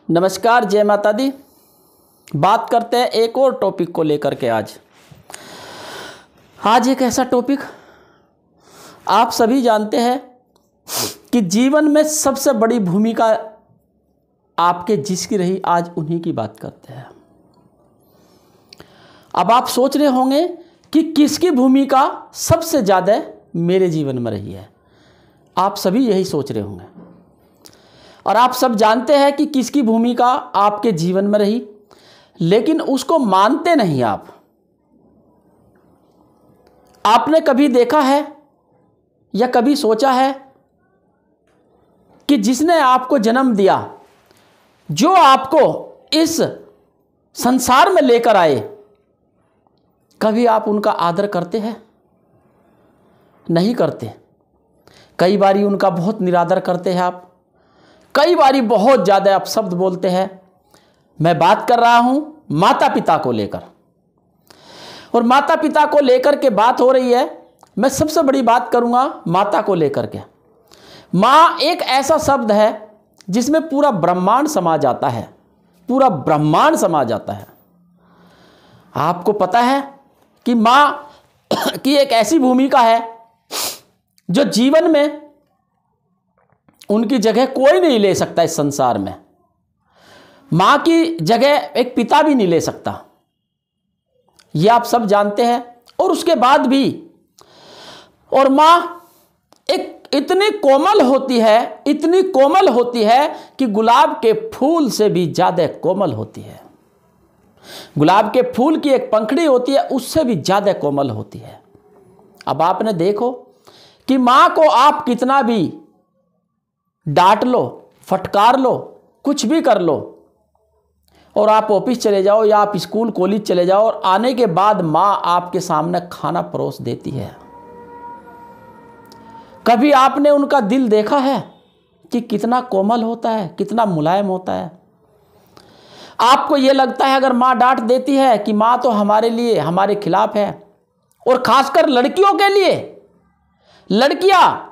नमस्कार, जय माता दी। बात करते हैं एक और टॉपिक को लेकर के। आज एक ऐसा टॉपिक, आप सभी जानते हैं कि जीवन में सबसे बड़ी भूमिका आपके जिसकी रही, आज उन्हीं की बात करते हैं। अब आप सोच रहे होंगे कि किसकी भूमिका सबसे ज़्यादा मेरे जीवन में रही है। आप सभी यही सोच रहे होंगे और आप सब जानते हैं कि किसकी भूमिका आपके जीवन में रही, लेकिन उसको मानते नहीं आप। आपने कभी देखा है या कभी सोचा है कि जिसने आपको जन्म दिया, जो आपको इस संसार में लेकर आए, कभी आप उनका आदर करते हैं? नहीं करते। कई बारी उनका बहुत निरादर करते हैं आप, कई बारी बहुत ज़्यादा आप शब्द बोलते हैं। मैं बात कर रहा हूं माता पिता को लेकर, और माता पिता को लेकर के बात हो रही है। मैं सबसे बड़ी बात करूंगा माता को लेकर के। माँ एक ऐसा शब्द है जिसमें पूरा ब्रह्मांड समा जाता है, पूरा ब्रह्मांड समा जाता है। आपको पता है कि माँ की एक ऐसी भूमिका है जो जीवन में उनकी जगह कोई नहीं ले सकता। इस संसार में माँ की जगह एक पिता भी नहीं ले सकता, ये आप सब जानते हैं। और उसके बाद भी, और माँ एक इतनी कोमल होती है, इतनी कोमल होती है कि गुलाब के फूल से भी ज़्यादा कोमल होती है। गुलाब के फूल की एक पंखड़ी होती है, उससे भी ज़्यादा कोमल होती है। अब आपने देखो कि माँ को आप कितना भी डांट लो, फटकार लो, कुछ भी कर लो, और आप ऑफिस चले जाओ या आप स्कूल कॉलेज चले जाओ, और आने के बाद माँ आपके सामने खाना परोस देती है। कभी आपने उनका दिल देखा है कि कितना कोमल होता है, कितना मुलायम होता है? आपको यह लगता है अगर माँ डांट देती है कि माँ तो हमारे लिए, हमारे खिलाफ है। और खासकर लड़कियों के लिए, लड़कियां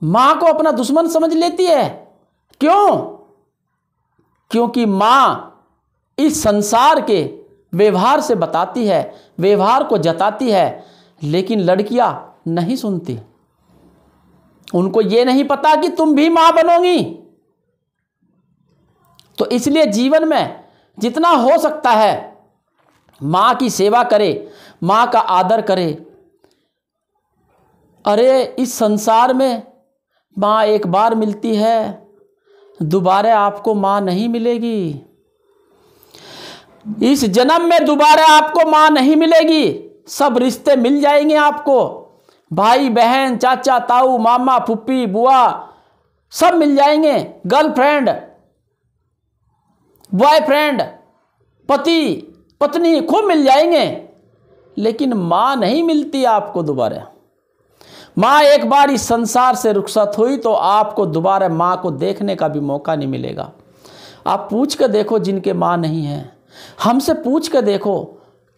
माँ को अपना दुश्मन समझ लेती है। क्यों? क्योंकि माँ इस संसार के व्यवहार से बताती है, व्यवहार को जताती है, लेकिन लड़कियां नहीं सुनती। उनको ये नहीं पता कि तुम भी माँ बनोगी। तो इसलिए जीवन में जितना हो सकता है माँ की सेवा करे, माँ का आदर करे। अरे इस संसार में माँ एक बार मिलती है, दोबारा आपको माँ नहीं मिलेगी। इस जन्म में दोबारा आपको माँ नहीं मिलेगी। सब रिश्ते मिल जाएंगे आपको, भाई बहन, चाचा ताऊ, मामा फुप्पी बुआ, सब मिल जाएंगे। गर्लफ्रेंड, बॉयफ्रेंड, पति पत्नी, खूब मिल जाएंगे, लेकिन माँ नहीं मिलती आपको दोबारा। माँ एक बार इस संसार से रुखसत हुई तो आपको दोबारा माँ को देखने का भी मौका नहीं मिलेगा। आप पूछ कर देखो जिनके माँ नहीं है, हमसे पूछ कर देखो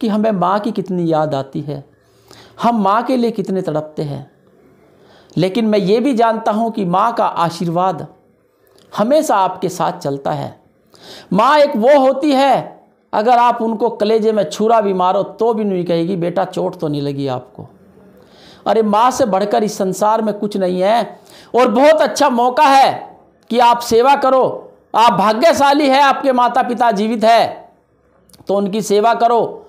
कि हमें माँ की कितनी याद आती है, हम माँ के लिए कितने तड़पते हैं। लेकिन मैं ये भी जानता हूँ कि माँ का आशीर्वाद हमेशा आपके साथ चलता है। माँ एक वो होती है, अगर आप उनको कलेजे में छुरा भी मारो तो भी नहीं कहेगी बेटा चोट तो नहीं लगी आपको। अरे माँ से बढ़कर इस संसार में कुछ नहीं है। और बहुत अच्छा मौका है कि आप सेवा करो। आप भाग्यशाली है, आपके माता पिता जीवित है तो उनकी सेवा करो,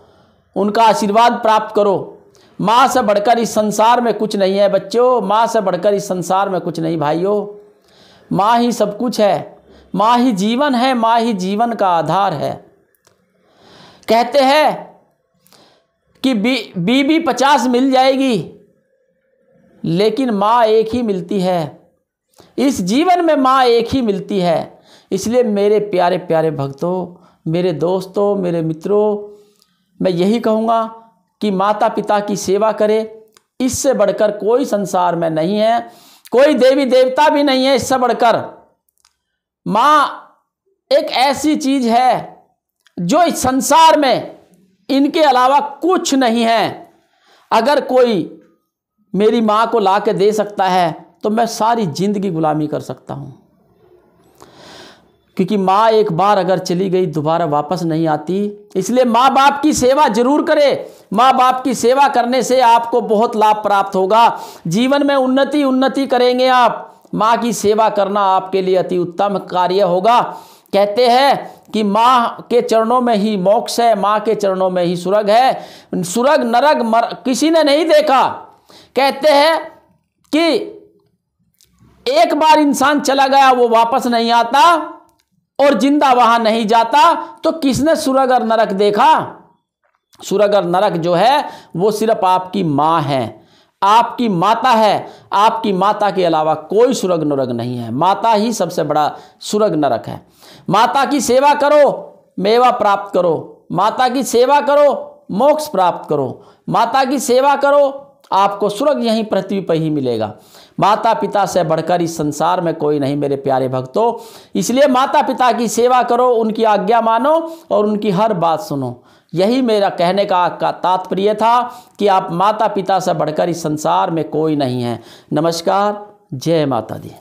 उनका आशीर्वाद प्राप्त करो। माँ से बढ़कर इस संसार में कुछ नहीं है बच्चों, माँ से बढ़कर इस संसार में कुछ नहीं भाइयों। माँ ही सब कुछ है, माँ ही जीवन है, माँ ही जीवन का आधार है। कहते हैं कि बीबी 50 मिल जाएगी, लेकिन माँ एक ही मिलती है। इस जीवन में माँ एक ही मिलती है। इसलिए मेरे प्यारे प्यारे भक्तों, मेरे दोस्तों, मेरे मित्रों, मैं यही कहूँगा कि माता पिता की सेवा करें। इससे बढ़कर कोई संसार में नहीं है, कोई देवी देवता भी नहीं है इससे बढ़कर। माँ एक ऐसी चीज है जो इस संसार में इनके अलावा कुछ नहीं है। अगर कोई मेरी माँ को ला के दे सकता है तो मैं सारी जिंदगी गुलामी कर सकता हूँ। क्योंकि माँ एक बार अगर चली गई दोबारा वापस नहीं आती। इसलिए माँ बाप की सेवा जरूर करें। माँ बाप की सेवा करने से आपको बहुत लाभ प्राप्त होगा, जीवन में उन्नति करेंगे आप। माँ की सेवा करना आपके लिए अति उत्तम कार्य होगा। कहते हैं कि माँ के चरणों में ही मोक्ष है, माँ के चरणों में ही स्वर्ग है। स्वर्ग नरक किसी ने नहीं देखा। कहते हैं कि एक बार इंसान चला गया वो वापस नहीं आता और जिंदा वहां नहीं जाता, तो किसने स्वर्ग और नरक देखा? स्वर्ग और नरक जो है वो सिर्फ आपकी माँ है, आपकी माता है। आपकी माता के अलावा कोई स्वर्ग नरक नहीं है। माता ही सबसे बड़ा स्वर्ग नरक है। माता की सेवा करो, मेवा प्राप्त करो। माता की सेवा करो, मोक्ष प्राप्त करो। माता की सेवा करो, आपको स्वर्ग यहीं पृथ्वी पर ही मिलेगा। माता पिता से बढ़कर इस संसार में कोई नहीं मेरे प्यारे भक्तों। इसलिए माता पिता की सेवा करो, उनकी आज्ञा मानो और उनकी हर बात सुनो। यही मेरा कहने का तात्पर्य था कि आप माता पिता से बढ़कर इस संसार में कोई नहीं है। नमस्कार, जय माता दी।